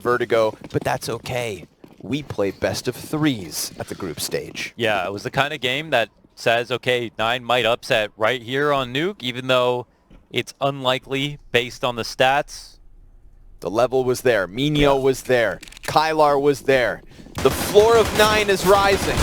Vertigo, but that's okay. We play best of threes at the group stage. Yeah, it was the kind of game that says, okay, 9 might upset right here on Nuke, even though it's unlikely based on the stats. The level was there. Minho was there. Kylar was there. The floor of 9 is rising.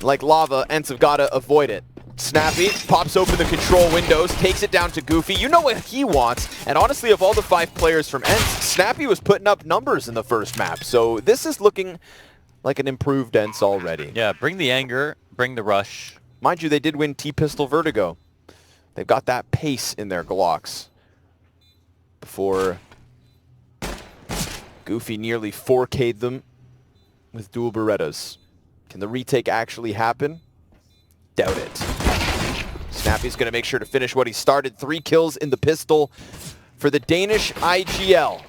Like lava, ENCE have got to avoid it. Snappy pops open the control windows, takes it down to Goofy. You know what he wants. And honestly, of all the 5 players from ENCE, Snappy was putting up numbers in the first map. So this is looking like an improved ENCE already. Yeah, bring the anger, bring the rush. Mind you, they did win T-Pistol Vertigo. They've got that pace in their Glocks. Before Goofy nearly 4K'd them with dual Berettas. Can the retake actually happen? Doubt it. Snappy's going to make sure to finish what he started. 3 kills in the pistol for the Danish IGL.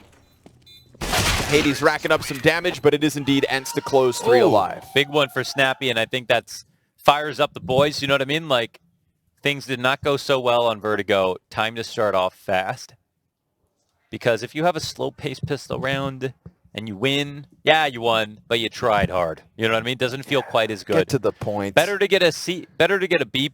Hades racking up some damage, but it is indeed ENCE to close 3 alive. Big one for Snappy, and I think that's fires up the boys, you know what I mean? Like, things did not go so well on Vertigo. Time to start off fast. Because if you have a slow-paced pistol round and you win, yeah, you won, but you tried hard. You know what I mean? Doesn't feel quite as good. Get to the point. Better to get a C, better to get a B+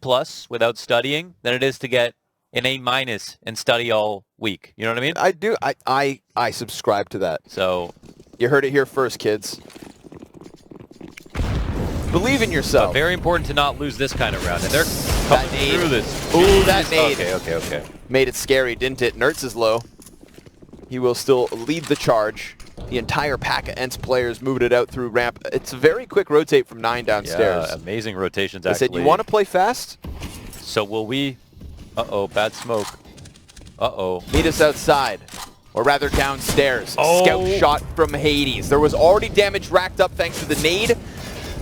without studying than it is to get an A- and study all week. You know what I mean? I do. I subscribe to that. So you heard it here first, kids. Believe in yourself. very important to not lose this kind of round. And they're coming through this. Ooh, that nade. Okay. Made it scary, didn't it? Nertz is low. He will still lead the charge. The entire pack of ENCE players moved it out through ramp. It's a very quick rotate from 9 downstairs. Yeah, amazing rotations, They actually. said, you want to play fast? So will we... Uh-oh, bad smoke. Uh-oh. Meet us outside. Or rather downstairs. Oh. Scout shot from Hades. There was already damage racked up thanks to the nade.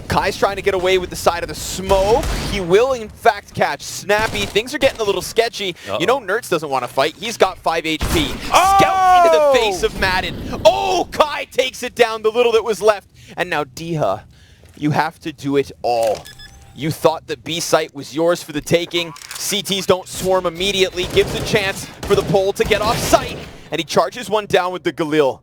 Kai's trying to get away with the side of the smoke. He will, in fact, catch Snappy. Things are getting a little sketchy. You know Nertz doesn't want to fight. He's got 5 HP. Scout into the face of Madden. Oh, Kai takes it down, the little that was left. And now, Diha, you have to do it all. You thought the B site was yours for the taking. CTs don't swarm immediately. Gives a chance for the pole to get off site. And he charges one down with the Galil.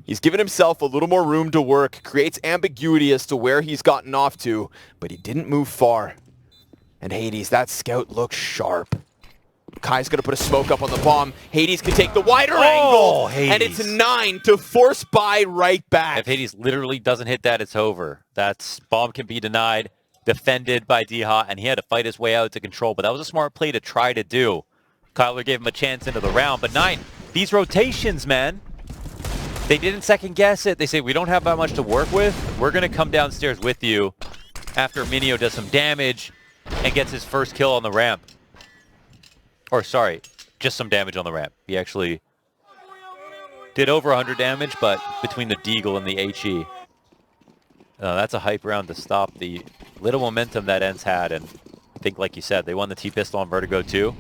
He's given himself a little more room to work, creates ambiguity as to where he's gotten off to, but he didn't move far. And Hades, that scout looks sharp. Kai's going to put a smoke up on the bomb. Hades can take the wider angle, Hades. and it's 9 to force buy right back. If Hades literally doesn't hit that, it's over. That's bomb can be denied, defended by Diha, and he had to fight his way out to control, but that was a smart play to try to do. Kyler gave him a chance into the round, but 9, these rotations, man. They didn't second guess it. They say, we don't have that much to work with. We're going to come downstairs with you after Minho does some damage and gets his first kill on the ramp. Or sorry, just some damage on the ramp. He actually did over 100 damage, but between the Deagle and the HE. That's a hype round to stop the little momentum that ENCE had. And I think, like you said, they won the T-Pistol on Vertigo too.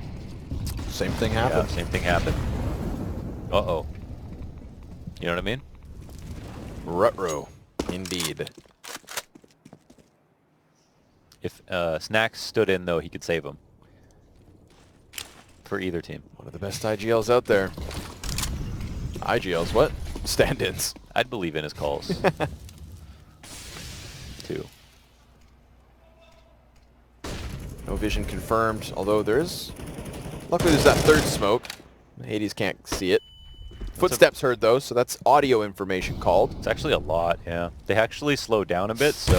Same thing happened. Yeah, same thing happened. Uh-oh. You know what I mean? Ruh-roh, indeed. If Snacks stood in, though, he could save him. For either team. One of the best IGLs out there. IGLs, what? Stand-ins. I'd believe in his calls. 2. No vision confirmed, although there's... Luckily there's that third smoke. Hades can't see it. Footsteps heard, though, so that's audio information called. It's actually a lot, yeah. They actually slowed down a bit, so...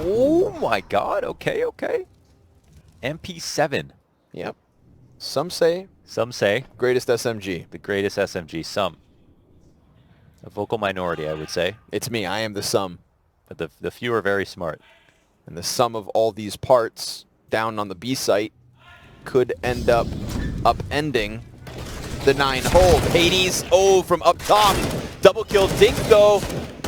Oh my god, okay. MP7. Yep. Some say greatest SMG. The greatest SMG, some. A vocal minority, I would say. It's me, I am the sum. But the few are very smart. And the sum of all these parts down on the B site could end up upending the 9 hold. Hades, from up top. Double kill Dink, though.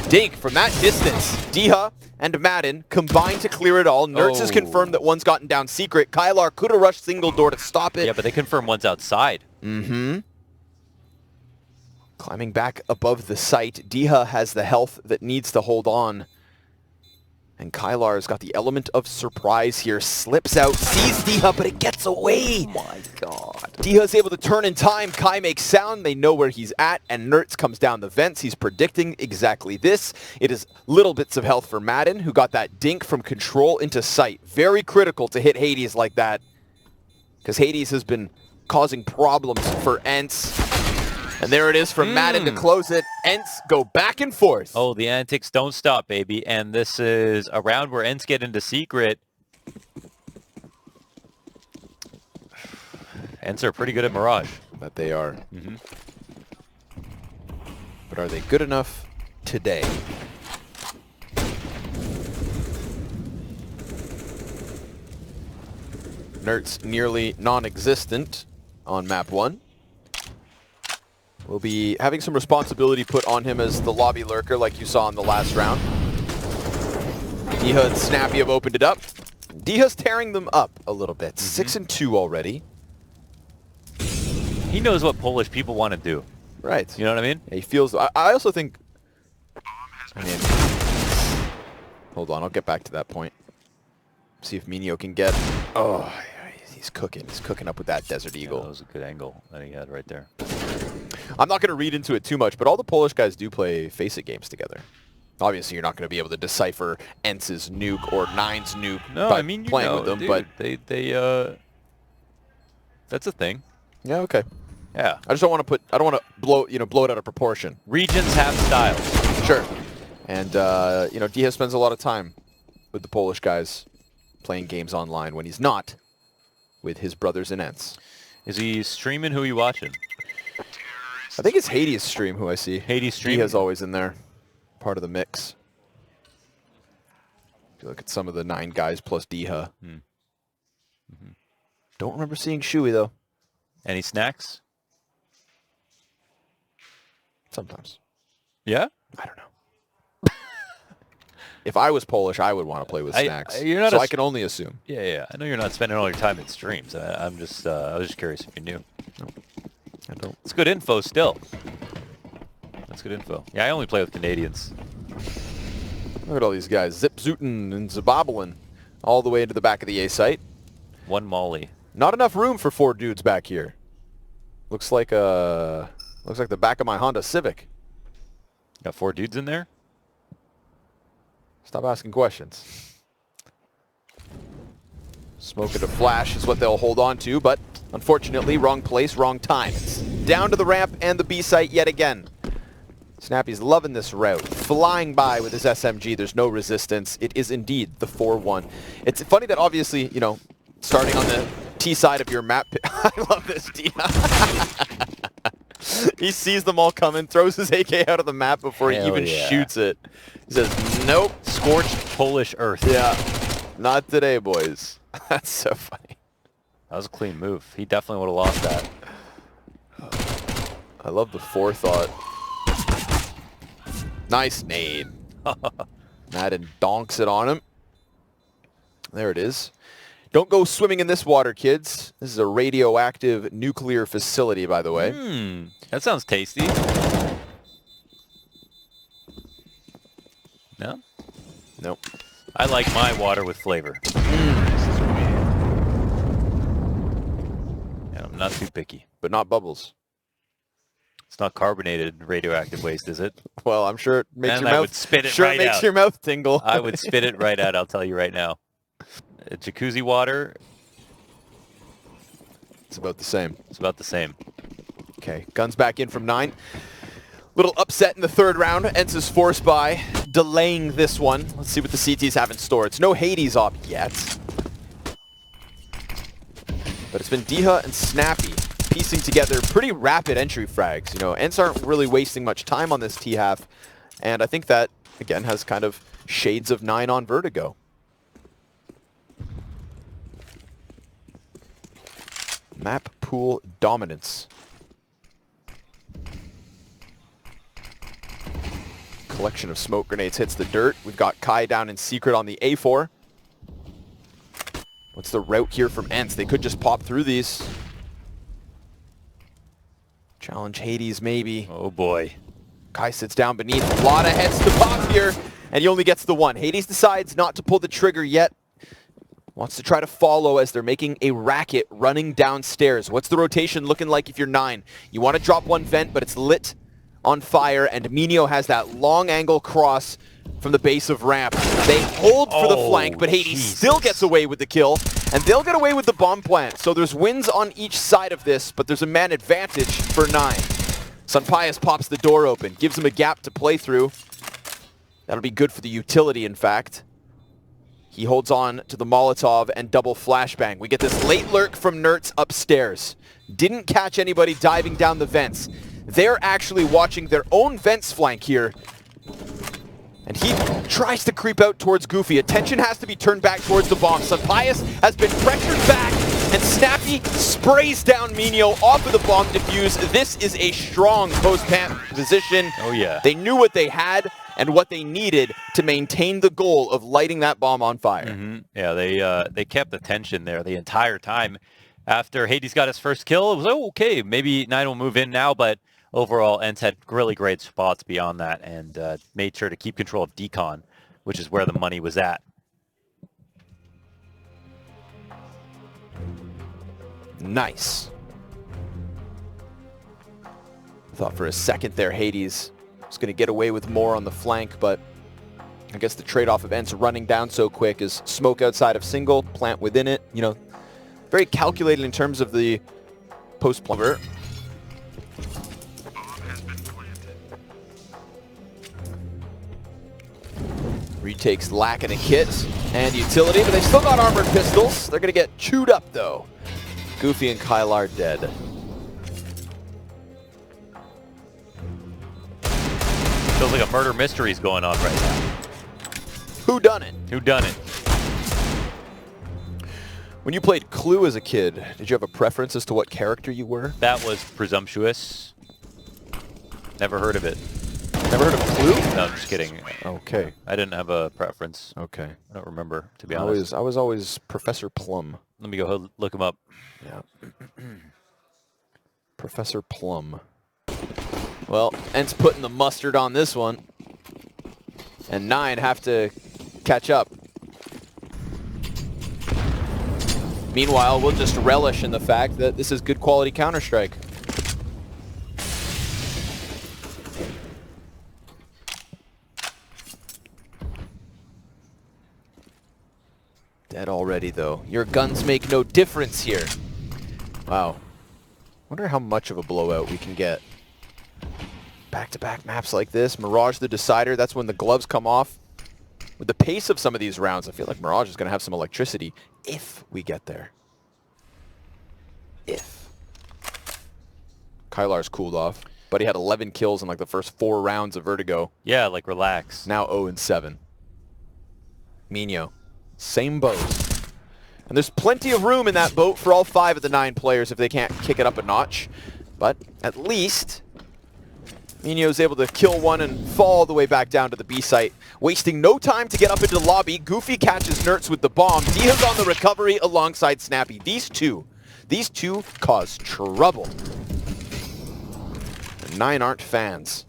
Dink from that distance. Diha and Madden combined to clear it all. Nertz has confirmed that one's gotten down secret. Kylar could have rushed single door to stop it. Yeah, but they confirmed one's outside. Mm-hmm. Climbing back above the site. Diha has the health that needs to hold on. And Kylar's got the element of surprise here. Slips out, sees Diha, but it gets away. Oh my god. Diha's able to turn in time. Kai makes sound. They know where he's at. And Nertz comes down the vents. He's predicting exactly this. It is little bits of health for Madden, who got that dink from control into sight. Very critical to hit Hades like that, because Hades has been causing problems for ENCE. And there it is from Madden to close it. ENCE go back and forth. Oh, the antics don't stop, baby. And this is a round where ENCE get into secret. ENCE are pretty good at Mirage. But they are. But are they good enough today? Nertz nearly non-existent on map 1. Will be having some responsibility put on him as the lobby lurker like you saw in the last round. Diha and Snappy have opened it up. Diha's tearing them up a little bit. 6-2 already. He knows what Polish people want to do. Right. You know what I mean? Yeah, he feels... I also think... I mean, hold on, I'll get back to that point. See if Minio can get... Oh, he's cooking. He's cooking up with that Desert Eagle. Yeah, that was a good angle that he had right there. I'm not going to read into it too much, but all the Polish guys do play Face-It games together. Obviously, you're not going to be able to decipher ENCE's Nuke or Nine's Nuke by playing with them, dude, but that's a thing. Yeah, okay. Yeah. I just don't want to put... I don't want to blow it out of proportion. Regions have styles. Sure. And Diha spends a lot of time with the Polish guys playing games online when he's not with his brothers in ENCE. Is he streaming? Who are you watching? I think it's Hades stream who I see. Hades stream? Diha's always in there. Part of the mix. If you look at some of the 9 guys plus Diha. Don't remember seeing Shui, though. Any snacks? Sometimes. Yeah? I don't know. If I was Polish, I would want to play with snacks. So I can only assume. Yeah. I know you're not spending all your time in streams. I was just curious if you knew. No, I don't. It's good info still. That's good info. Yeah, I only play with Canadians. Look at all these guys. Zip Zootin and Zaboblin all the way into the back of the A site. One Molly. Not enough room for 4 dudes back here. Looks like the back of my Honda Civic. Got 4 dudes in there? Stop asking questions. Smoke and a flash is what they'll hold on to, but unfortunately, wrong place, wrong time. It's down to the ramp and the B site yet again. Snappy's loving this route. Flying by with his SMG. There's no resistance. It is indeed the 4-1. It's funny that obviously, starting on the T side of your map. I love this D. He sees them all coming, throws his AK out of the map before he even shoots it. He says, nope. Scorched Polish earth. Yeah. Not today, boys. That's so funny. That was a clean move. He definitely would have lost that. I love the forethought. Nice nade. Madden donks it on him. There it is. Don't go swimming in this water, kids. This is a radioactive nuclear facility, by the way. That sounds tasty. No? Nope. I like my water with flavor. And I'm not too picky. But not bubbles. It's not carbonated radioactive waste, is it? Well, I'm sure it makes and your I mouth. Would spit it sure, right it makes out. your mouth tingle. I would spit it right out. I'll tell you right now. Jacuzzi water. It's about the same. It's about the same. Okay, guns back in from 9. Little upset in the 3rd round. ENCE is forced by delaying this one. Let's see what the CTs have in store. It's no Hades op yet. But it's been Diha and Snappy piecing together pretty rapid entry frags. ENCE aren't really wasting much time on this T-half. And I think that, again, has kind of shades of 9 on Vertigo. Map pool dominance. Collection of smoke grenades hits the dirt. We've got Kai down in secret on the A4. What's the route here from ENCE? They could just pop through these. Challenge Hades, maybe. Oh boy. Kai sits down beneath. A lot of heads to pop here. and he only gets the one. Hades decides not to pull the trigger yet. Wants to try to follow as they're making a racket running downstairs. What's the rotation looking like if you're 9? You want to drop one vent, but it's lit on fire, and Minio has that long angle cross from the base of ramp. They hold for the flank, but Hades still gets away with the kill, and they'll get away with the bomb plant. So there's wins on each side of this, but there's a man advantage for 9. Sunpius pops the door open, gives him a gap to play through. That'll be good for the utility, in fact. He holds on to the Molotov and double flashbang. We get this late lurk from Nertz upstairs. Didn't catch anybody diving down the vents. They're actually watching their own vents flank here. And he tries to creep out towards Goofy. Attention has to be turned back towards the bomb. Sunpius has been pressured back, and Snappy sprays down Minio off of the bomb defuse. This is a strong post-pant position. Oh yeah. They knew what they had and what they needed to maintain the goal of lighting that bomb on fire. Yeah, they kept the tension there the entire time. After Hades got his first kill, it was okay. Maybe 9 will move in now, but overall, ENCE had really great spots beyond that and made sure to keep control of Decon, which is where the money was at. Nice. Thought for a second there Hades was going to get away with more on the flank, but I guess the trade-off of ENCE running down so quick is smoke outside of single, plant within it. You know, very calculated in terms of the post-plumber. Retakes lacking a kit and utility, but they've still got armored pistols. They're going to get chewed up, though. Goofy and Kyle are dead. Feels like a murder mystery's going on right now. Who done it? Who done it? When you played Clue as a kid, did you have a preference as to what character you were? That was presumptuous. Never heard of it. Never heard of Clue? No, I'm just kidding. Okay. I didn't have a preference. Okay. I don't remember, to be honest. I was always Professor Plum. Let me go look him up. Yeah. Professor Plum. Well, ENCE putting the mustard on this one. And 9 have to catch up. Meanwhile, we'll just relish in the fact that this is good quality Counter-Strike. Dead already, though. Your guns make no difference here. Wow. Wonder how much of a blowout we can get. Back-to-back maps like this. Mirage the decider. That's when the gloves come off. With the pace of some of these rounds, I feel like Mirage is going to have some electricity if we get there. If. Kylar's cooled off, but he had 11 kills in like the first 4 rounds of Vertigo. Yeah, like relax. Now 0-7. Minio. Same boat. And there's plenty of room in that boat for all 5 of the 9 players if they can't kick it up a notch. But at least Minio's able to kill one and fall all the way back down to the B site, wasting no time to get up into the lobby. Goofy catches Nertz with the bomb. Dia's on the recovery alongside Snappy. These two cause trouble. And 9 aren't fans.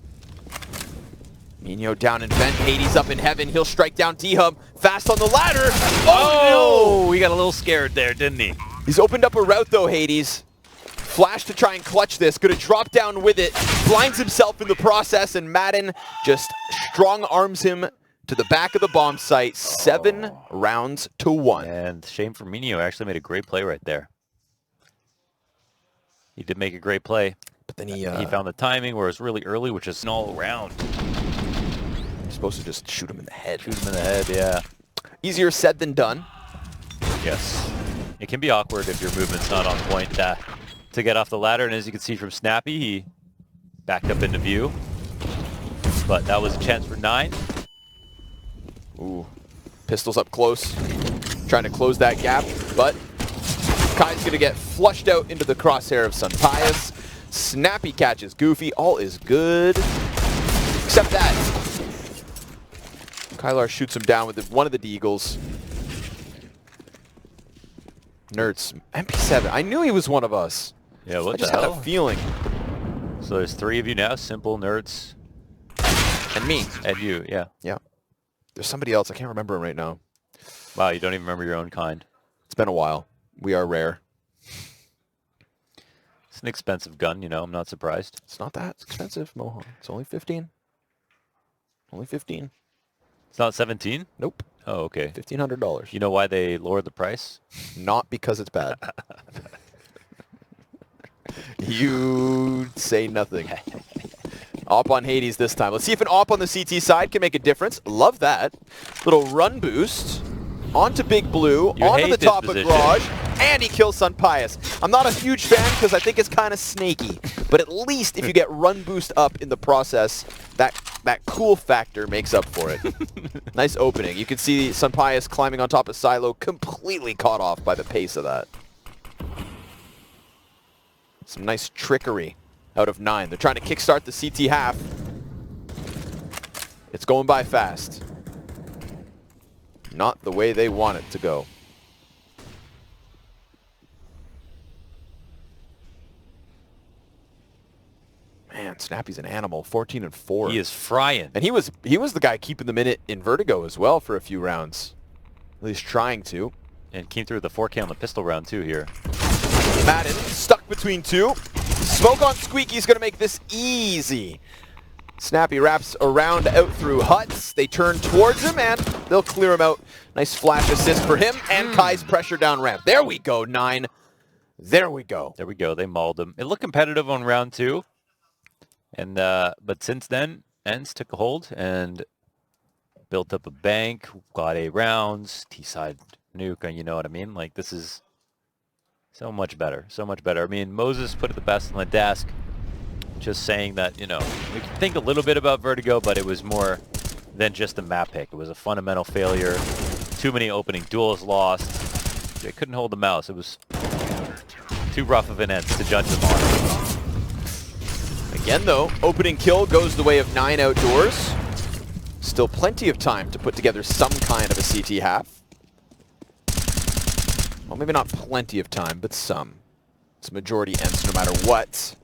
Minio down in vent, Hades up in heaven. He'll strike down D-Hub. Fast on the ladder. Oh, no! He got a little scared there, didn't he? He's opened up a route, though, Hades. Flash to try and clutch this. Gonna drop down with it. Blinds himself in the process, and Madden just strong arms him to the back of the bomb site. 7 rounds to 1. And shame for Minio, actually made a great play right there. He did make a great play. But then he found the timing where it was really early, which is an all around. You're supposed to just shoot him in the head. Shoot him in the head, yeah. Easier said than done. Yes. It can be awkward if your movement's not on point to get off the ladder, and as you can see from Snappy, he backed up into view. But that was a chance for 9. Ooh. Pistols up close. Trying to close that gap, but Kai's going to get flushed out into the crosshair of Sunpius. Snappy catches Goofy. All is good. Except that. Kylar shoots him down with one of the Deagles. Nertz. MP7. I knew he was one of us. Yeah, what I just the had hell? a feeling. So there's 3 of you now, Simple, Nertz, And me. and you, yeah. Yeah. There's somebody else. I can't remember him right now. Wow, you don't even remember your own kind. It's been a while. We are rare. It's an expensive gun, you know. I'm not surprised. It's not that expensive, Mohan. It's only 15. Only 15. It's not 17? Nope. Oh, okay. $1,500. You know why they lowered the price? Not because it's bad. You say nothing. Op on Hades this time. Let's see if an op on the CT side can make a difference. Love that. Little run boost. Onto Big Blue. You onto hate the this top position. of Garage. And he kills Sun Pius. I'm not a huge fan because I think it's kind of snaky. But at least if you get run boost up in the process, that cool factor makes up for it. Nice opening. You can see Sun Pius climbing on top of Silo, completely caught off by the pace of that. Some nice trickery out of 9. They're trying to kickstart the CT half. It's going by fast. Not the way they want it to go. Man, Snappy's an animal. 14 and 4. He is frying. And he was the guy keeping the minute in Vertigo as well for a few rounds. At least trying to. And came through the 4K on the pistol round too here. Madden stuck between two. Smoke on Squeaky's going to make this easy. Snappy wraps around out through huts. They turn towards him and they'll clear him out. Nice flash assist for him and Kai's pressure down ramp. There we go, 9. There we go. There we go. They mauled him. It looked competitive on round 2. And but since then, ENCE took a hold and built up a bank, got 8 rounds, T-side nuke, and you know what I mean? Like, this is so much better. So much better. I mean, Moses put it the best on the desk. Just saying that, you know, we can think a little bit about Vertigo, but it was more than just a map pick. It was a fundamental failure. Too many opening duels lost. They couldn't hold the mouse. It was too rough of an ENCE to judge them on. Again, though, opening kill goes the way of 9 outdoors. Still plenty of time to put together some kind of a CT half. Well, maybe not plenty of time, but some. It's majority ENCE no matter what.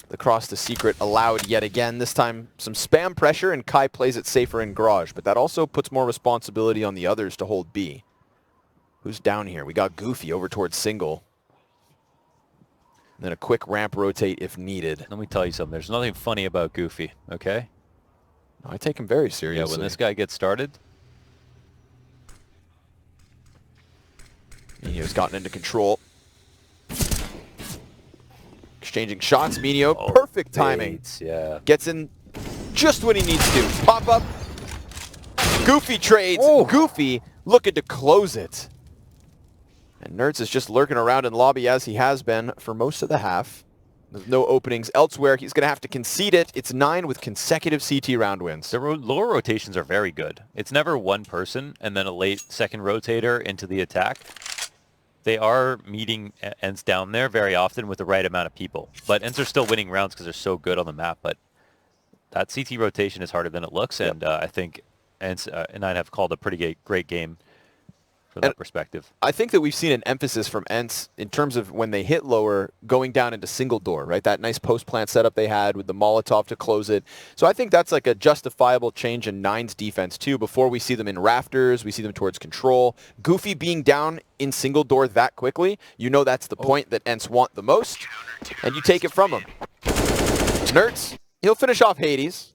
The cross to secret allowed yet again. This time, some spam pressure, and Kai plays it safer in Garage. But that also puts more responsibility on the others to hold B. Who's down here? We got Goofy over towards single. And then a quick ramp rotate if needed. Let me tell you something. There's nothing funny about Goofy, okay? I take him very seriously. Yeah, when this guy gets started. Minio's gotten into control. Exchanging shots. Minio, perfect timing. Bates, yeah. Gets in just when he needs to. Pop up. Goofy trades. Oh. Goofy looking to close it. And Nerds is just lurking around in lobby as he has been for most of the half. There's no openings elsewhere. He's going to have to concede it. It's 9 with consecutive CT round wins. The lower rotations are very good. It's never one person and then a late second rotator into the attack. They are meeting ENCE down there very often with the right amount of people. But ENCE are still winning rounds because they're so good on the map. But that CT rotation is harder than it looks. And I think ENCE and I have called a pretty great game from that perspective. I think that we've seen an emphasis from ENCE in terms of when they hit lower, going down into single door, right? That nice post-plant setup they had with the Molotov to close it. So I think that's like a justifiable change in 9's defense too. Before we see them in rafters, we see them towards control. Goofy being down in single door that quickly, you know that's the point that ENCE want the most, and you take it from them. Nerds, he'll finish off Hades.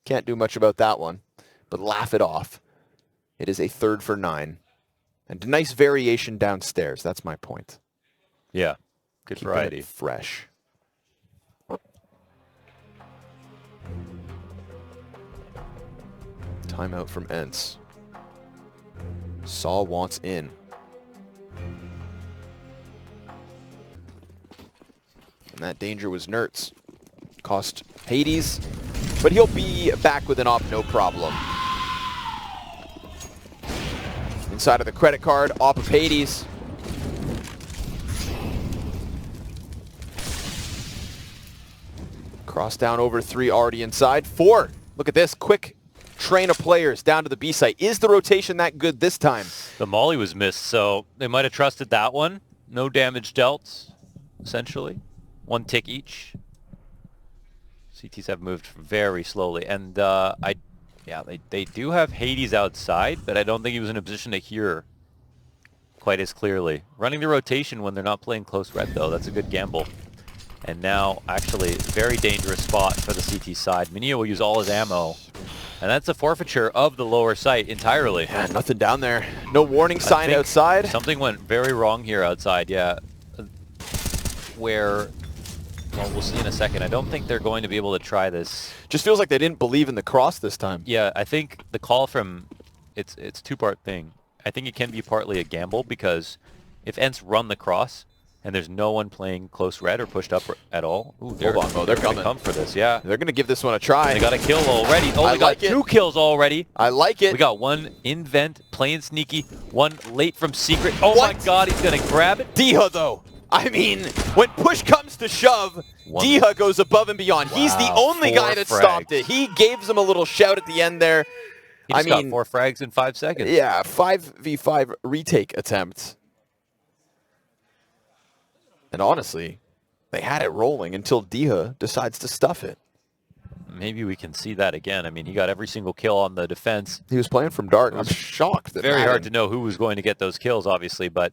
Can't do much about that one, but laugh it off. It is a 3rd for 9. And a nice variation downstairs. That's my point. Yeah, good Keeping variety. It fresh. Timeout from ENCE. Saw wants in. And that danger was Nerds. Cost Hades, but he'll be back with an op, no problem. Inside of the credit card, op of Hades. Cross down over 3 already inside. 4. Look at this quick train of players down to the B site. Is the rotation that good this time? The molly was missed, so they might have trusted that one. No damage dealt, essentially. 1 tick each. CTs have moved very slowly, and I Yeah, they do have Hades outside, but I don't think he was in a position to hear quite as clearly. Running the rotation when they're not playing close red, though, that's a good gamble. And now, actually, very dangerous spot for the CT side. Minio will use all his ammo, and that's a forfeiture of the lower site entirely. Yeah, nothing down there. No warning sign outside. Something went very wrong here outside, yeah. Where, well, we'll see in a second. I don't think they're going to be able to try this. Just feels like they didn't believe in the cross this time. Yeah, I think the call from, it's two-part thing. I think it can be partly a gamble because if ENCE run the cross and there's no one playing close red or pushed up at all, ooh, they're coming. Come for this, yeah. They're going to give this one a try. They got a kill already. Oh, they got 2 kills already. I like it. We got one in vent, playing sneaky, one late from secret. Oh my god, he's going to grab it. Diha, though. I mean, when push comes to shove, Diha goes above and beyond. Wow, he's the only guy that stopped it. He gave them a little shout at the end there. He just got 4 frags in 5 seconds. Yeah, 5v5 retake attempt. And honestly, they had it rolling until Diha decides to stuff it. Maybe we can see that again. I mean, he got every single kill on the defense. He was playing from dark. I'm shocked. That very hard to know who was going to get those kills, obviously, but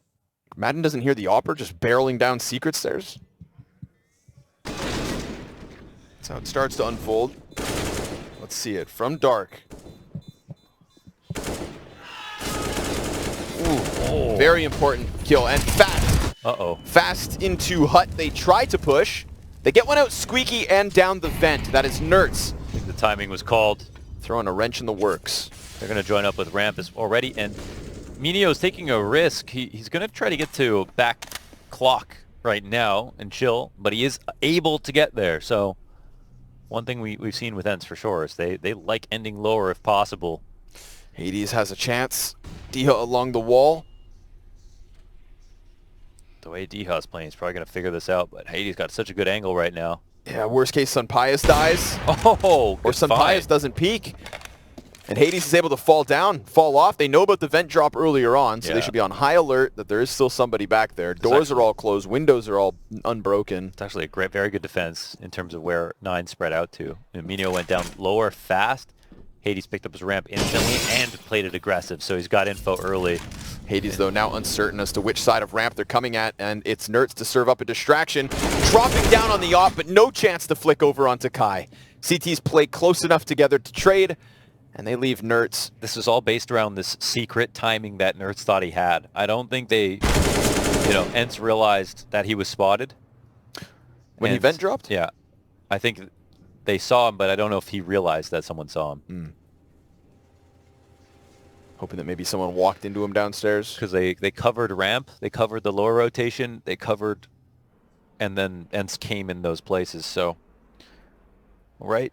Madden doesn't hear the Opera just barreling down secret stairs. That's how it starts to unfold. Let's see it from dark. Ooh, oh. Very important kill and fast. Uh-oh. Fast into hut. They try to push. They get one out squeaky and down the vent. That is Nertz. I think the timing was called. Throwing a wrench in the works. They're going to join up with Ramp already, and Minio's taking a risk. He's going to try to get to back clock right now and chill, but he is able to get there. So one thing we've seen with ENCE for sure is they like ending lower if possible. Hades has a chance. Diha along the wall. The way Diha's playing, he's probably going to figure this out, but Hades got such a good angle right now. Yeah, worst case, Sunpius dies. Oh, or Sunpius doesn't peek. And Hades is able to fall off. They know about the vent drop earlier on, so they should be on high alert that there is still somebody back there. Doors are all closed. Windows are all unbroken. It's actually a very good defense in terms of where 9 spread out to. And Minio went down lower fast. Hades picked up his ramp instantly and played it aggressive, so he's got info early. Hades, though, now uncertain as to which side of ramp they're coming at, and it's Nertz to serve up a distraction. Dropping down on the op, but no chance to flick over onto Kai. CTs play close enough together to trade, and they leave Nertz. This is all based around this secret timing that Nertz thought he had. I don't think they, ENCE realized that he was spotted. When he vent dropped? Yeah. I think they saw him, but I don't know if he realized that someone saw him. Hoping that maybe someone walked into him downstairs. Because they covered ramp, they covered the lower rotation, they covered, and then ENCE came in those places, so. All right.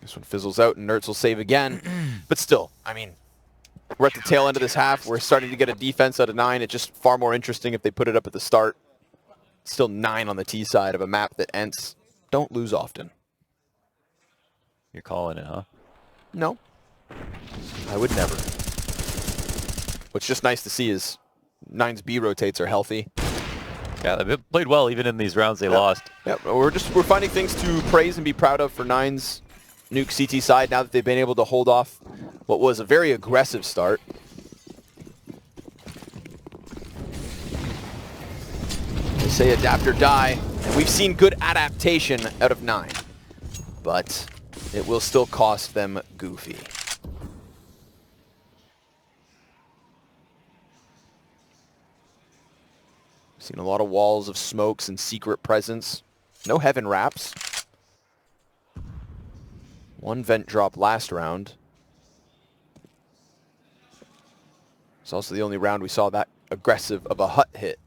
This one fizzles out and Nertz will save again. But still, I mean, we're at the tail end of this half. We're starting to get a defense out of 9. It's just far more interesting if they put it up at the start. Still 9 on the T side of a map that ENCE don't lose often. You're calling it, huh? No. I would never. What's just nice to see is 9's B rotates are healthy. Yeah, they played well even in these rounds they lost. Yeah, we're finding things to praise and be proud of for 9's Nuke CT side now that they've been able to hold off what was a very aggressive start. They say adapt or die, and we've seen good adaptation out of 9, but it will still cost them Goofy. Seen a lot of walls of smokes and secret presence. No heaven wraps. 1 vent drop last round. It's also the only round we saw that aggressive of a hut hit.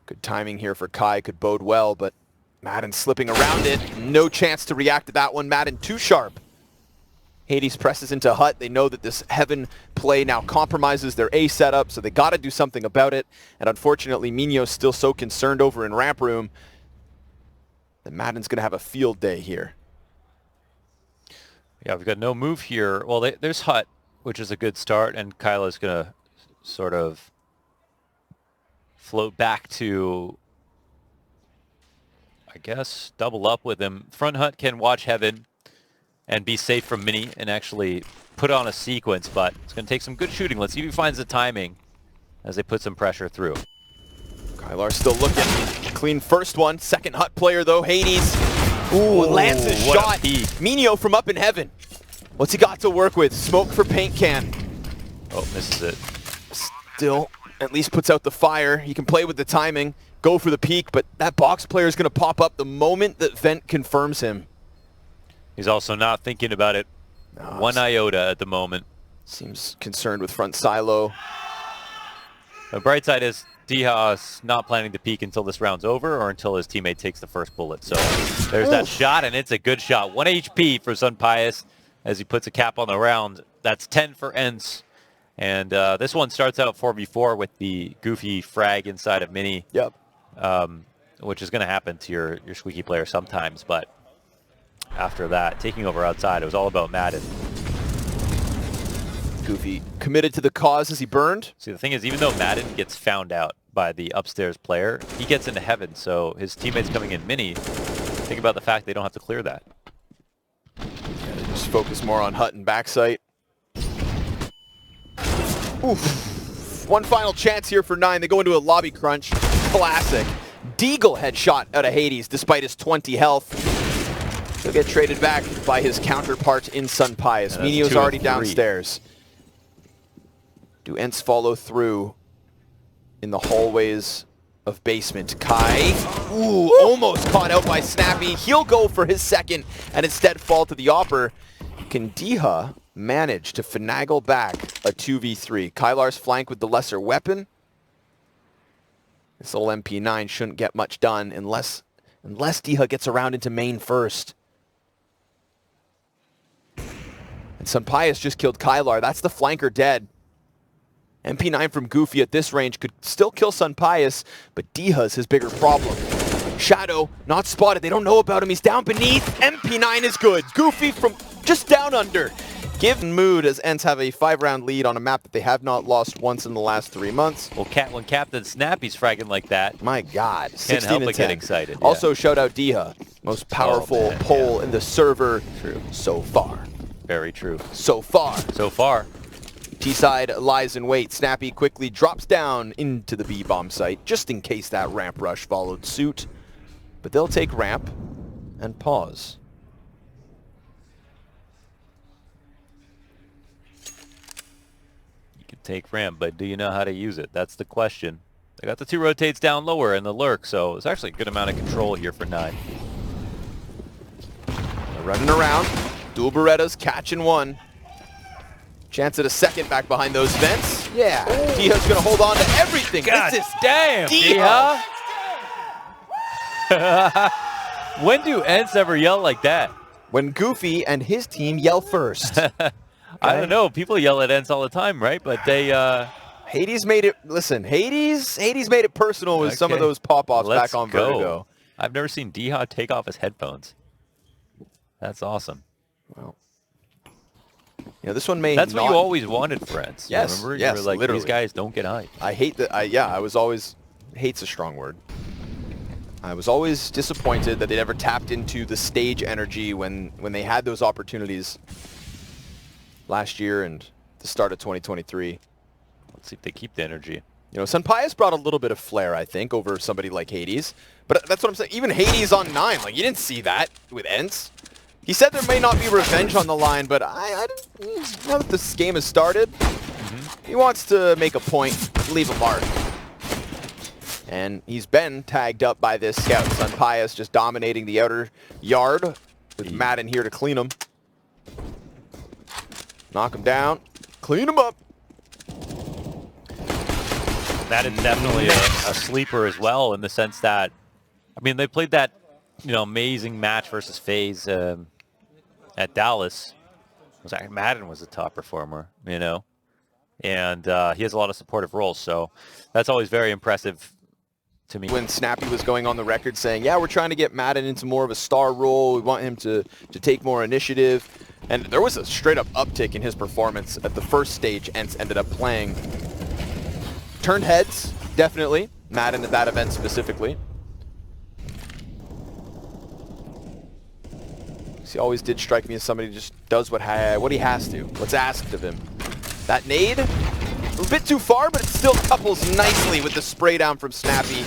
Good timing here for Kai, could bode well, but Madden slipping around it. No chance to react to that one. Madden too sharp. Hades presses into hut. They know that this heaven play now compromises their A setup, so they got to do something about it. And unfortunately, Minio's still so concerned over in ramp room that Madden's going to have a field day here. Yeah, we've got no move here. Well, there's hut, which is a good start, and Kyla's going to sort of float back to I guess, double up with him. Front Hut can watch Heaven and be safe from Mini and actually put on a sequence, but it's going to take some good shooting. Let's see if he finds the timing as they put some pressure through. Kylar still looking. Clean first one. Second Hut player, though. Hades. Ooh, lands his shot. Minio from up in Heaven. What's he got to work with? Smoke for paint can. Oh, misses it. Still, at least puts out the fire. He can play with the timing, go for the peak, but that box player is going to pop up the moment that Vent confirms him. He's also not thinking about it one iota at the moment. Seems concerned with front silo. The bright side is Diha's not planning to peek until this round's over or until his teammate takes the first bullet. So there's that shot, and it's a good shot. 1 HP for Sun Pius as he puts a cap on the round. That's 10 for ENCE. And this one starts out 4v4 with the goofy frag inside of Mini. Yep. Which is going to happen to your squeaky player sometimes. But after that, taking over outside, it was all about Madden. Goofy committed to the cause as he burned. See, the thing is, even though Madden gets found out by the upstairs player, he gets into Heaven, so his teammates coming in Mini, think about the fact they don't have to clear that. Yeah, they just focus more on Hut and backside. Oof. One final chance here for 9. They go into a lobby crunch. Classic. Deagle headshot out of Hades despite his 20 health. He'll get traded back by his counterpart in Sun Pius. Minio's already downstairs. Do ENCE follow through in the hallways of basement? Kai, almost caught out by Snappy. He'll go for his second and instead fall to the Opper. Can Diha manage to finagle back a 2v3? Kylar's flank with the lesser weapon. This little MP9 shouldn't get much done unless Diha gets around into main first. And Sun Pius just killed Kylar. That's the flanker dead. MP9 from Goofy at this range could still kill Sun Pius, but Diha's his bigger problem. Shadow, not spotted. They don't know about him. He's down beneath. MP9 is good. Goofy from just down under. Give mood as ENCE have a 5-round lead on a map that they have not lost once in the last 3 months. Well, when Captain Snappy's fragging like that, my God, 16 can't help and but 10. get excited. Also, shout out Diha, most powerful pole in the server so far. Very true. So far. So far. T-side lies in wait. Snappy quickly drops down into the B-bomb site, just in case that ramp rush followed suit. But they'll take ramp and pause. You can take ramp, but do you know how to use it? That's the question. They got the 2 rotates down lower in the lurk, so it's actually a good amount of control here for 9. They're running around. Dual Berettas catching one. Chance at a second back behind those vents. Yeah, Diha's gonna hold on to everything. God this is damn, Diha. When do ENCE ever yell like that? When Goofy and his team yell first. I don't know. People yell at ENCE all the time, right? But they... Hades made it... Listen, Hades made it personal with some of those pop-offs back on Vertigo. I've never seen Diha take off his headphones. That's awesome. Well... You know, this one may That's what you always wanted for ENCE. Yes, remember? yes, you were like, literally. These guys don't get hyped. I hate that. Yeah, I was always... Hate's a strong word. I was always disappointed that they never tapped into the stage energy when they had those opportunities last year and the start of 2023. Let's see if they keep the energy. You know, Sun Pius brought a little bit of flair, I think, over somebody like Hades. But that's what I'm saying. Even Hades on 9, like, you didn't see that with ENCE. He said there may not be revenge on the line, but I now that this game has started, he wants to make a point, leave a mark. And he's been tagged up by this scout. Sun Pius just dominating the outer yard with Madden here to clean him. Knock him down, clean him up. Madden's definitely a sleeper as well in the sense that, I mean, they played that, you know, amazing match versus FaZe at Dallas. Madden was the top performer, you know, and he has a lot of supportive roles, so that's always very impressive to me. When Snappy was going on the record saying, yeah, we're trying to get Madden into more of a star role, we want him to take more initiative, and there was a straight up uptick in his performance at the first stage ENCE ended up playing. Turned heads, definitely, Madden at that event specifically. He always did strike me as somebody who just does what he has to, what's asked of him. That nade, a bit too far, but it still couples nicely with the spray down from Snappy.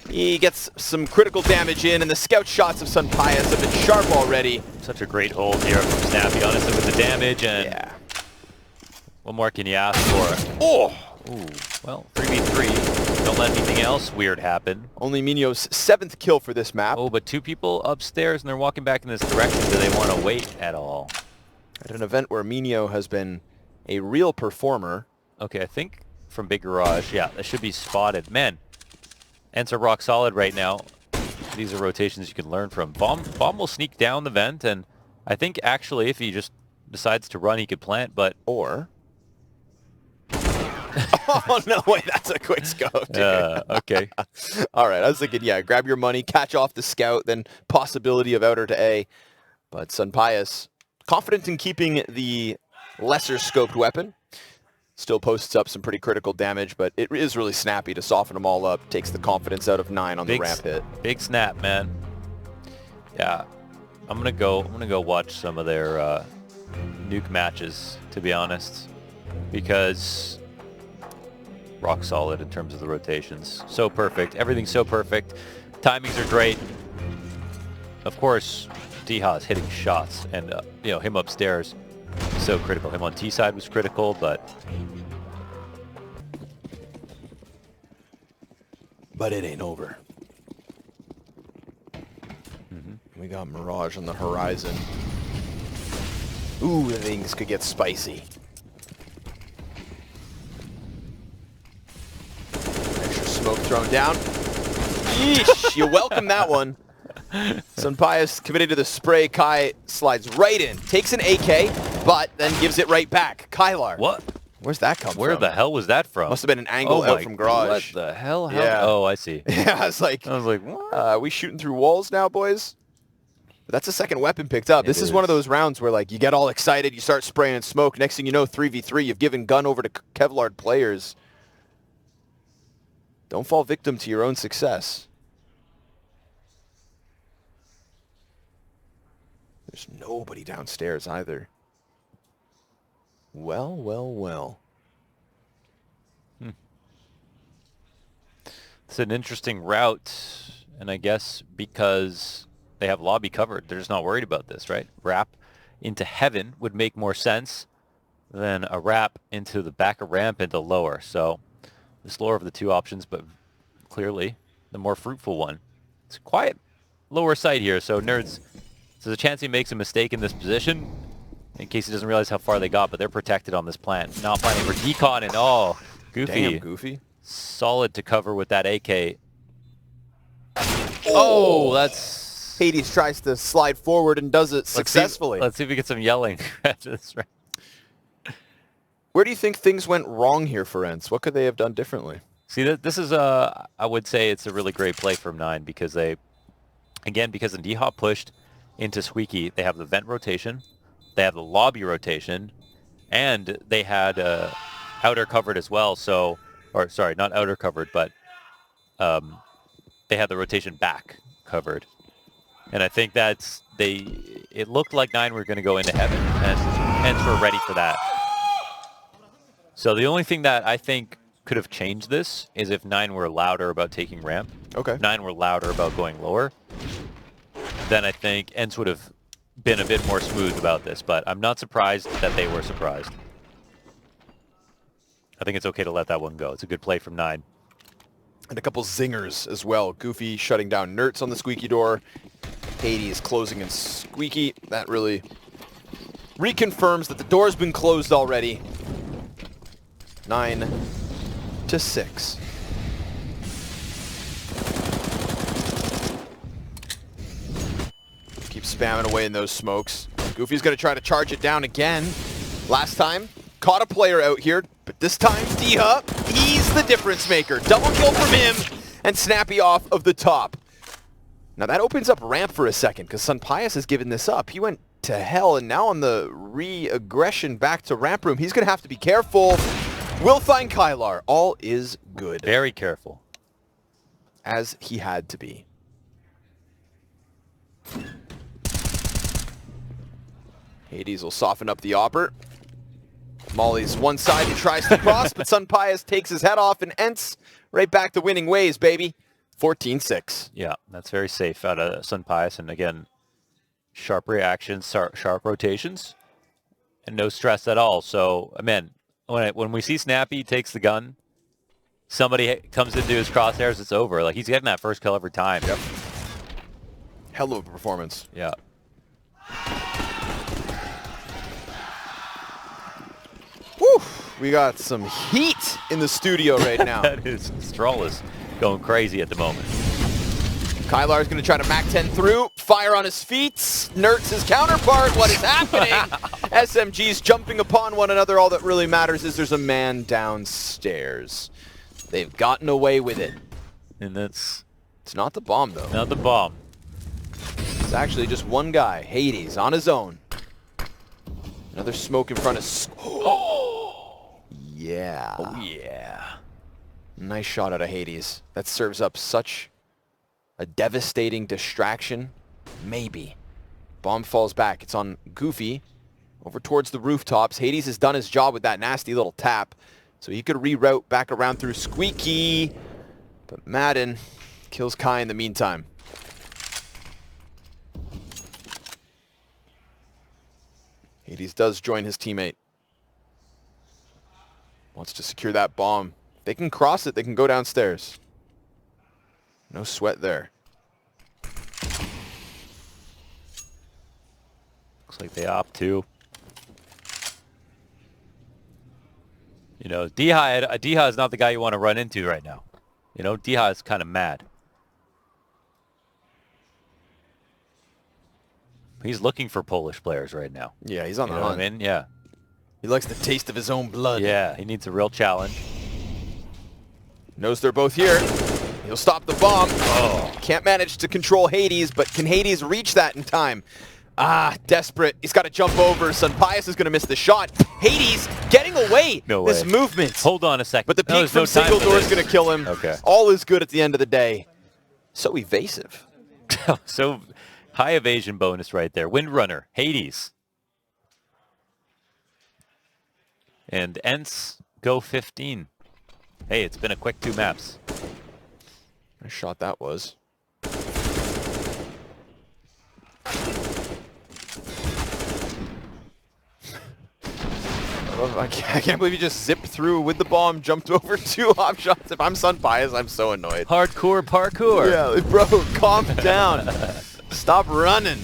He gets some critical damage in, and the scout shots of Sunpius have been sharp already. Such a great hold here from Snappy, honestly, with the damage, and yeah. What more can you ask for? Oh! Ooh, well, 3v3. Don't let anything else weird happen. Only Minyo's 7th kill for this map. Oh, but 2 people upstairs, and they're walking back in this direction. Do they want to wait at all? At an event where Minyo has been a real performer. Okay, I think from Big Garage, yeah, that should be spotted. Man, ENCE are rock solid right now. These are rotations you can learn from. Bomb will sneak down the vent, and I think actually if he just decides to run, he could plant, but... Or... oh, no, wait, that's a quick scope, dude. Okay. All right, I was thinking, yeah, grab your money, catch off the scout, then possibility of outer to A. But Sunpius, confident in keeping the lesser scoped weapon. Still posts up some pretty critical damage, but it is really Snappy to soften them all up. Takes the confidence out of 9 on the ramp hit. Big snap, man. Yeah, I'm gonna go watch some of their Nuke matches, to be honest, because rock solid in terms of the rotations. So perfect. Everything's so perfect. Timings are great. Of course, Diha is hitting shots, and you know, him upstairs, so critical. Him on T side was critical, but it ain't over. We got Mirage on the horizon. Ooh, things could get spicy. Extra smoke thrown down. Yeesh, you welcome that one. Sunpius committed to the spray. Kai slides right in, takes an AK, but then gives it right back. Kylar. What? Where's that come from? Where the hell was that from? Must have been an angle out from Garage. What the hell? Yeah. Oh, I see. Yeah, I was like, what? We shooting through walls now, boys? But that's the second weapon picked up. This is one of those rounds where, like, you get all excited, you start spraying smoke. Next thing you know, 3v3, you've given gun over to Kevlar players. Don't fall victim to your own success. There's nobody downstairs either. Well, well, well. It's an interesting route, and I guess because they have lobby covered, they're just not worried about this, right? Wrap into heaven would make more sense than a wrap into the back of ramp into lower. So the slower of the two options, but clearly the more fruitful one. It's a quiet lower side here, so Nerds, there's a chance he makes a mistake in this position in case he doesn't realize how far they got, but they're protected on this plant. Not planning for decon, and oh, Goofy. Damn, Goofy. Solid to cover with that AK. Oh, that's... Hades tries to slide forward and does it successfully. Let's see if we get some yelling after this round. Where do you think things went wrong here for ENCE? What could they have done differently? See, this is I would say it's a really great play from 9 because they, again, because the D-Hop pushed into Squeaky, they have the vent rotation, they have the lobby rotation, and they had outer covered as well. So, or sorry, not outer covered, but they had the rotation back covered. And I think that's, it looked like 9 were going to go into heaven, and ENCE were ready for that. So the only thing that I think could have changed this is if 9 were louder about taking ramp. Okay. If 9 were louder about going lower, then I think ENCE would have been a bit more smooth about this. But I'm not surprised that they were surprised. I think it's okay to let that one go. It's a good play from 9. And a couple zingers as well. Goofy shutting down Nerds on the Squeaky door. Hades closing in Squeaky. That really reconfirms that the door's been closed already. 9-6. Keep spamming away in those smokes. Goofy's going to try to charge it down again. Last time, caught a player out here, but this time, Diha, he's the difference maker. Double kill from him, and Snappy off of the top. Now that opens up ramp for a second, because Sunpius has given this up. He went to hell, and now on the re-aggression back to ramp room, he's going to have to be careful. Will find Kylar. All is good. Very careful. As he had to be. Hades will soften up the opper. Molly's one side and tries to cross, but Sunpius takes his head off, and ENCE right back to winning ways, baby. 14-6. Yeah, that's very safe out of Sunpius. And again, sharp reactions, sharp rotations, and no stress at all. So, man, when we see Snappy takes the gun, somebody comes into his crosshairs, it's over. Like, he's getting that first kill every time. Yep. Hell of a performance. Yeah. Whew. We got some heat in the studio right now. That is, Stroll is going crazy at the moment. Kylar's going to try to Mac 10 through. Fire on his feet. Nert's his counterpart. What is happening? SMGs jumping upon one another. All that really matters is there's a man downstairs. They've gotten away with it. And that's... It's not the bomb, though. Not the bomb. It's actually just one guy, Hades, on his own. Another smoke in front of... Oh, yeah. Oh, yeah. Nice shot out of Hades. That serves up such a devastating distraction. Maybe. Bomb falls back. It's on Goofy over towards the rooftops. Hades has done his job with that nasty little tap, so he could reroute back around through Squeaky. But Madden kills Kai in the meantime. Hades does join his teammate. Wants to secure that bomb. They can cross it. They can go downstairs. No sweat there. Looks like they opt to. You know, Diha is not the guy you want to run into right now. You know, Diha is kind of mad. He's looking for Polish players right now. Yeah, he's on the You know hunt. what I mean? Yeah. He likes the taste of his own blood. Yeah, he needs a real challenge. Knows they're both here. He'll stop the bomb. Oh. Can't manage to control Hades, but can Hades reach that in time? Ah, desperate. He's got to jump over. Sunpius is going to miss the shot. Hades getting away. No this way. movement. Hold on a second. But the peek there's from no time single for door is this. going to kill him. Okay. All is good at the end of the day. So evasive. So high evasion bonus right there. Windrunner, Hades. And ENCE go 15. Hey, it's been a quick 2 maps. Nice shot that was. I can't believe you just zipped through with the bomb, jumped over 2 hop shots. If I'm Sunpius, I'm so annoyed. Hardcore parkour. Yeah, bro, calm down. Stop running.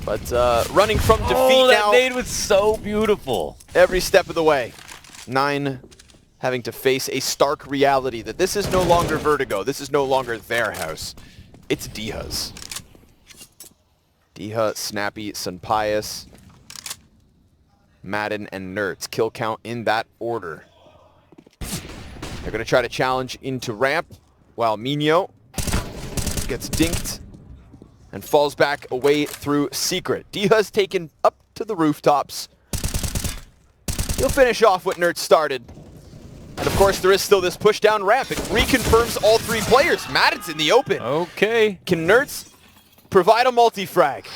But running from defeat that now nade was so beautiful. every step of the way. 9 having to face a stark reality that this is no longer Vertigo. This is no longer their house. It's Diha's. Diha, Snappy, Sunpius, Madden, and Nertz. Kill count in that order. They're going to try to challenge into ramp while Minho gets dinked and falls back away through Secret. Diha's taken up to the rooftops. He'll finish off what Nertz started. And of course, there is still this push down ramp. It reconfirms all 3 players. Madden's in the open. Okay. Can Nertz provide a multi-frag?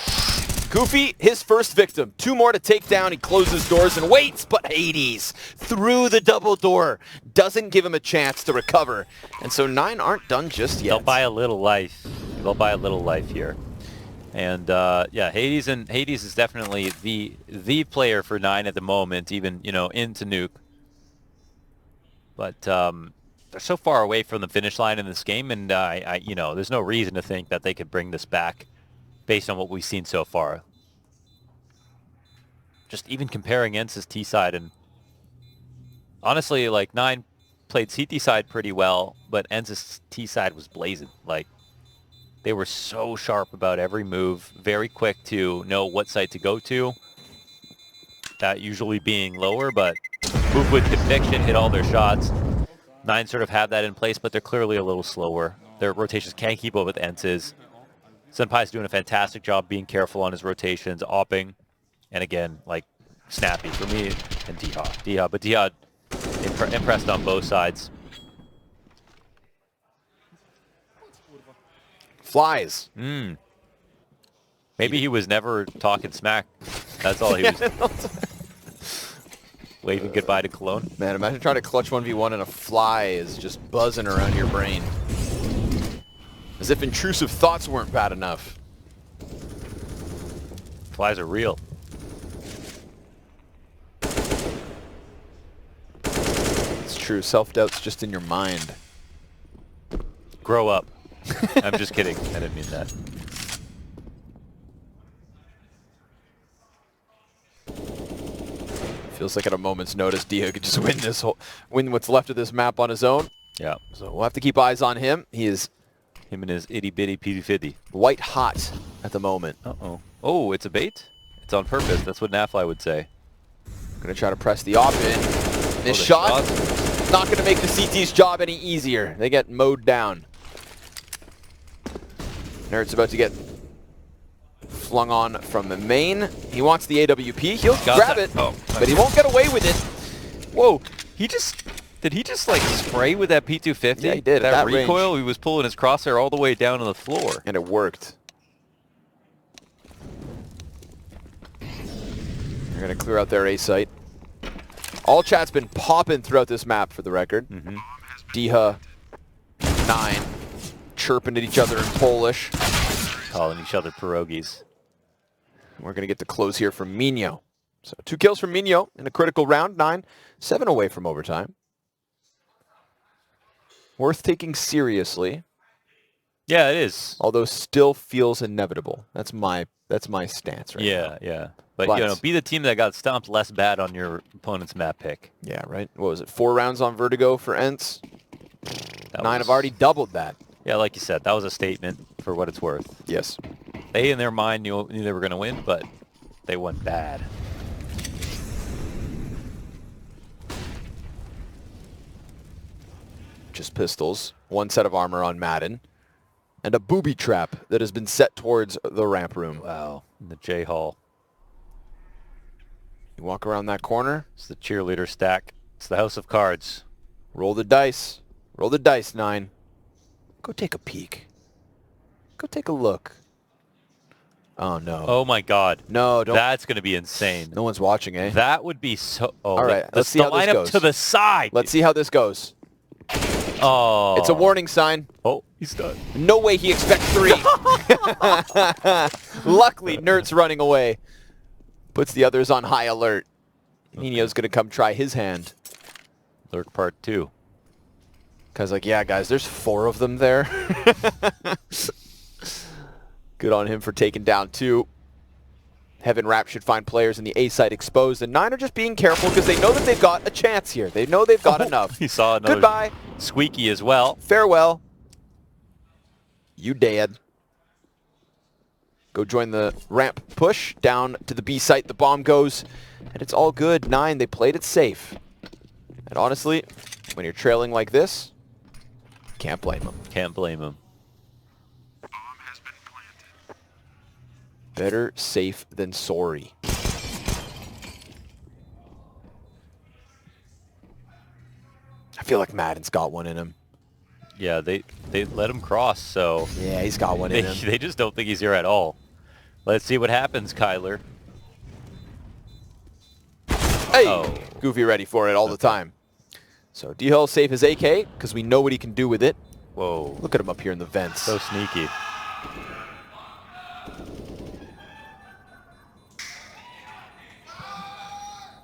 Goofy, his first victim. 2 more to take down. He closes doors and waits, but Hades through the double door doesn't give him a chance to recover. And so 9 aren't done just yet. They'll buy a little life. They'll buy a little life here. And yeah, Hades is definitely the player for 9 at the moment, even, you know, into Nuke. But they're so far away from the finish line in this game, and you know, there's no reason to think that they could bring this back based on what we've seen so far. Just even comparing ENCE's T side, and honestly, like 9 played CT side pretty well, but ENCE's T side was blazing. Like, they were so sharp about every move, very quick to know what site to go to. That usually being lower, but move with conviction, hit all their shots. 9 sort of have that in place, but they're clearly a little slower. Their rotations can't keep up with ENCE's. Senpai's doing a fantastic job being careful on his rotations, opping, and again, like, Snappy for me, and Diha. But Diha impressed on both sides. Flies. Maybe he was never talking smack. That's all he was. Waving goodbye to Cologne. Man, imagine trying to clutch 1v1 and a fly is just buzzing around your brain. As if intrusive thoughts weren't bad enough. Flies are real. It's true. Self-doubt's just in your mind. Grow up. I'm just kidding. I didn't mean that. Feels like at a moment's notice, Dio could just win what's left of this map on his own. Yeah. So we'll have to keep eyes on him. He is him and his itty bitty P50. white hot at the moment. Uh-oh. Oh, it's a bait? It's on purpose. That's what Nafly would say. Gonna try to press the op in. This shot not gonna make the CT's job any easier. They get mowed down. Nerd's about to get flung on from the main. He wants the AWP. He'll grab it, but he won't get away with it. Whoa, did he just like spray with that P250? Yeah, he did. That at recoil, range. he was pulling his crosshair all the way down to the floor. And it worked. They're gonna clear out their A site. All chat's been popping throughout this map, for the record. Diha, 9, chirping at each other in Polish. Calling each other pierogies. We're going to get the close here from Minho. So 2 kills from Minho in a critical round. 9, 7 away from overtime. Worth taking seriously. Yeah, it is. Although still feels inevitable. That's my stance right now. Yeah. But you know, be the team that got stomped less bad on your opponent's map pick. Yeah, right. What was it? 4 rounds on Vertigo for ENCE. 9 have already doubled that. Yeah, like you said, that was a statement for what it's worth. Yes. They, in their mind, knew they were going to win, but they went bad. Just pistols. 1 set of armor on Madden. And a booby trap that has been set towards the ramp room. Wow. In the J Hall. You walk around that corner. It's the cheerleader stack. It's the house of cards. Roll the dice. Roll the dice, 9. Go take a peek. Go take a look. Oh, no. Oh, my God. No, don't. That's going to be insane. No one's watching, eh? That would be so... Oh, all right, let's see how this goes. lineup to the side. Let's see how this goes. Oh. It's a warning sign. Oh, he's done. No way he expects 3. Luckily, Nert's running away. Puts the others on high alert. Nino's going to come try his hand. Lurk part 2. Because, like, yeah, guys, there's 4 of them there. Good on him for taking down 2. Heaven Rap should find players in the A site exposed, and 9 are just being careful because they know that they've got a chance here. They know they've got enough. He saw another Goodbye. Squeaky as well. Farewell. You dead. Go join the ramp push down to the B site. The bomb goes, and it's all good. 9, they played it safe. And honestly, when you're trailing like this, can't blame them. Can't blame him. Better safe than sorry. I feel like Madden's got one in him. Yeah, they let him cross, so... Yeah, he's got one in him. They just don't think he's here at all. Let's see what happens, Kyler. Hey! Oh. Goofy ready for it all the time. So D-Hull save his AK, because we know what he can do with it. Whoa. Look at him up here in the vents. So sneaky.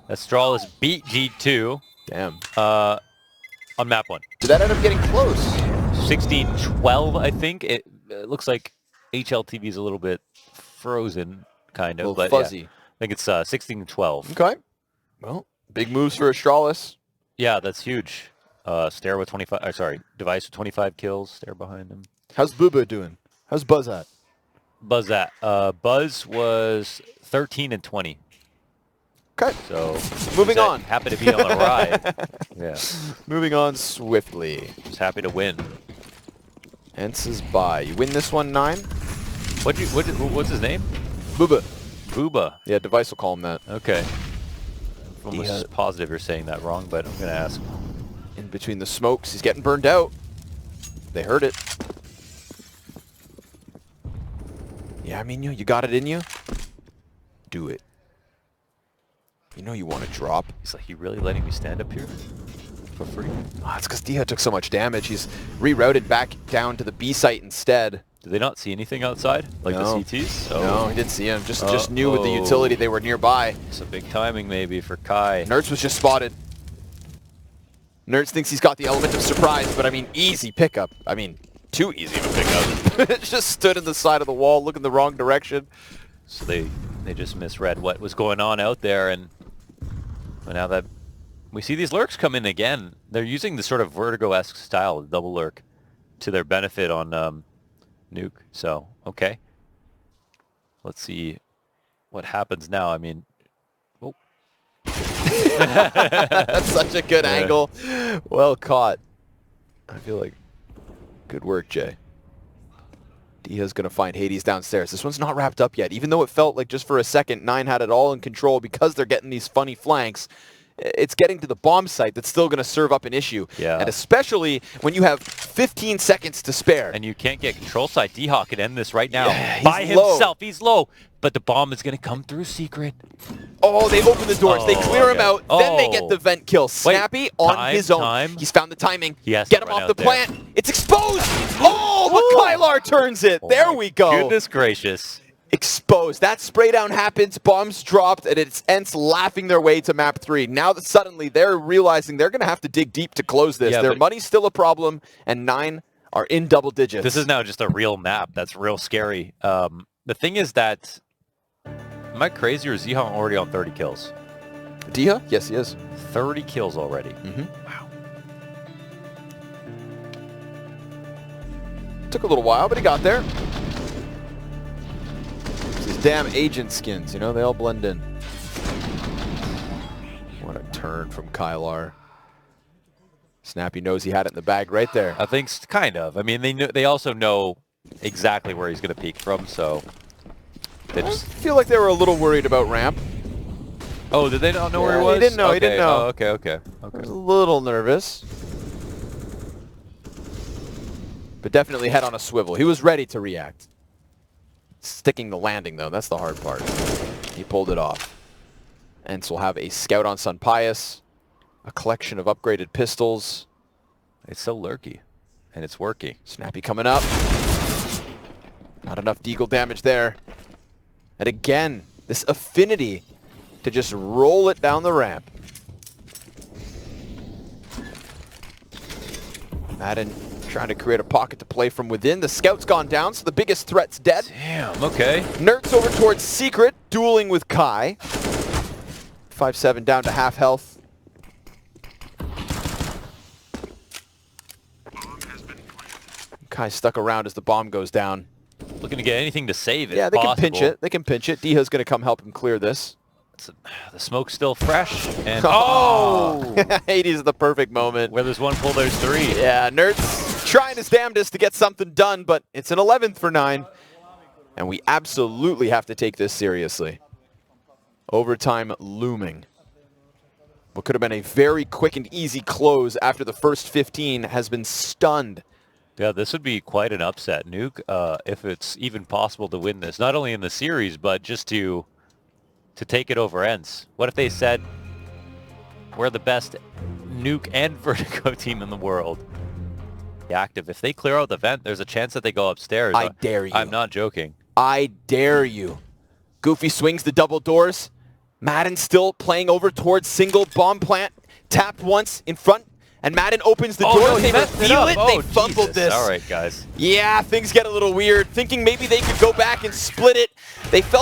Astralis beat G2. Damn. On map 1. Did that end up getting close? 16-12, I think. It looks like HLTV is a little bit frozen, kind of. A little but fuzzy. Yeah, I think it's 16-12. Okay. Well, big moves for Astralis. Yeah, that's huge. Stair with 25. Sorry, Device with 25 kills. Stair behind him. How's Booba doing? How's Buzz at? Buzz was 13-20. Okay. So moving on. Happy to be on the ride. Yeah. Moving on swiftly. Just happy to win. ENCE is by. You win this one, 9. What's his name? Booba. Booba. Yeah, Device will call him that. Okay. I'm almost positive you're saying that wrong, but I'm gonna ask. In between the smokes, he's getting burned out. They heard it. Yeah, I mean, you got it in you. Do it. You know you want to drop. He's like, you really letting me stand up here for free? Oh, it's because Diha took so much damage. He's rerouted back down to the B site instead. Did they not see anything outside? Like No. the CTs? No, he didn't see him. Just knew with the utility they were nearby. It's a big timing maybe for Kai. Nerds was just spotted. Nerds thinks he's got the element of surprise, but I mean, easy pickup. I mean, too easy of a pickup. Just stood in the side of the wall, looking the wrong direction. So they just misread what was going on out there, and now that we see these lurks come in again, they're using the sort of Vertigo-esque style of double lurk to their benefit on Nuke. So, okay. Let's see what happens now. I mean, oh. That's such a good angle. Well caught. I feel like good work, Jay. Diha's going to find Hades downstairs. This one's not wrapped up yet. Even though it felt like just for a second, 9 had it all in control because they're getting these funny flanks, it's getting to the bomb site that's still going to serve up an issue. Yeah. And especially when you have 15 seconds to spare. And you can't get control side. D-Hawk could end this right now. Yeah, by he's low. himself. He's low. But the bomb is going to come through secret. Oh, they open the doors. They clear him out. Then they get the vent kill. Snappy on his own. He's found the timing. Yes, Get him off the plant. It's exposed. Oh, but Kylar turns it. There we go. Goodness gracious. Exposed. That spray down happens. Bombs dropped, and it's ENCE laughing their way to map 3. Now that suddenly they're realizing they're going to have to dig deep to close this. Yeah, Their money's still a problem, and 9 are in double digits. This is now just a real map. That's real scary. The thing is that, am I crazy or is Zihan already on 30 kills? Diha? Yes, he is. 30 kills already. Wow. Took a little while, but he got there. These damn agent skins, you know, they all blend in. What a turn from Kylar. Snappy knows he had it in the bag right there. I think kind of. I mean, they also know exactly where he's going to peek from, so they I just feel like they were a little worried about ramp. Oh, did they not know where he Yeah, was? he didn't know, he didn't know. Oh, okay. I was a little nervous. But definitely head on a swivel. He was ready to react. Sticking the landing, though, that's the hard part. He pulled it off. ENCE will have a scout on Sun Pius, a collection of upgraded pistols. It's so lurky, and it's working. Snappy coming up. Not enough deagle damage there. And again, this affinity to just roll it down the ramp. Madden trying to create a pocket to play from within. The scout's gone down, so the biggest threat's dead. Damn, okay. Nerds over towards Secret, dueling with Kai. 5-7 down to half health. Kai stuck around as the bomb goes down. Looking to get anything to save it. Yeah, they can pinch it. They can pinch it. Diha's going to come help him clear this. The smoke's still fresh. And oh! Hades is the perfect moment. Where there's one pull, there's 3. Yeah, Nerds trying his damnedest to get something done, but it's an 11th for 9. And we absolutely have to take this seriously. Overtime looming. What could have been a very quick and easy close after the first 15 has been stunned. Yeah, this would be quite an upset, Nuke, if it's even possible to win this. Not only in the series, but just to take it over ENCE. What if they said, we're the best Nuke and Vertigo team in the world? The active. If they clear out the vent, there's a chance that they go upstairs. I dare you. I'm not joking. I dare you. Goofy swings the double doors. Madden still playing over towards single bomb plant. Tapped once in front. And Madden opens the door. No, They reveal it. They fumbled Jesus. this. All right, guys. Yeah, things get a little weird. Thinking maybe they could go back and split it. They felt